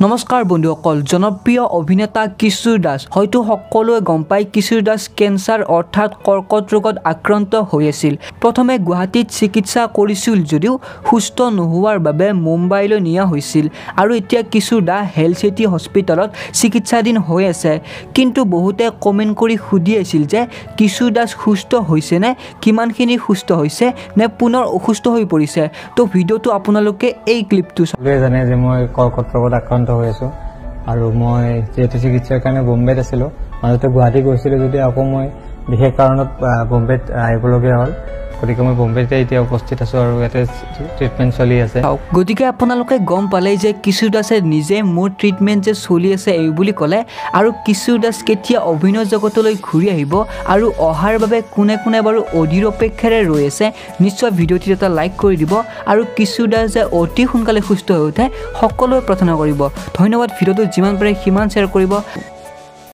নমস্কাৰ বন্ধুসকল জনপ্ৰিয় অভিনেতা কিশোৰ দাস হয়তো সকলোৱে গম পায় কিশোৰ দাস কেন্সাৰ অৰ্থাৎ কৰ্কট ৰোগত আক্ৰান্ত হৈ আছিল প্ৰথমে গুৱাহাটীত চিকিৎসা কৰিছিল যদিও সুস্থ নোহোৱাৰ বাবে মুম্বাইলৈ নিয়া হৈছিল আৰু এতিয়া কিশোৰ দাস হেলথ সিটি হস্পিটালত চিকিৎসাধীন হৈ আছে কিন্তু বহুতে কমেন্ট কৰি সুধি আছিল যে কিশোৰ দাস সুস্থ হৈছে নে কিমানখিনি সুস্থ হৈছে নে পুনৰ অসুস্থ হৈ পৰিছে তো ভিডিওটো আপোনালোকে এই ক্লিপটো জানে যে মই কৰ্কট ৰোগত আক্ৰান্ত হৈ আছো আৰু মই যেহেতু চিকিৎসাৰ কাৰণে বম্বেত আছিলো মাজতে গুৱাহাটী গৈছিলো যদি আকৌ মই বিশেষ কাৰণত বম্বেত আহিবলগীয়া হ'ল গতিকে মই বম্বেতে এতিয়া উপস্থিত আছো আৰু ইয়াতে ট্ৰিটমেণ্ট চলি আছে গতিকে আপোনালোকে গম পালে যে কিশোৰ দাসে নিজে মোৰ ট্ৰিটমেণ্ট যে চলি আছে এই বুলি ক'লে আৰু কিশোৰ দাস কেতিয়া অভিনয় জগতলৈ ঘূৰি আহিব আৰু অহাৰ বাবে কোনে কোনে বাৰু অধীৰ অপেক্ষাৰে ৰৈ আছে নিশ্চয় ভিডিঅ'টিত এটা লাইক কৰি দিব আৰু কিশোৰ দাস যে অতি সোনকালে সুস্থ হৈ উঠে সকলোৱে প্ৰাৰ্থনা কৰিব ধন্যবাদ ভিডিঅ'টো যিমান পাৰে সিমান শ্বেয়াৰ কৰিব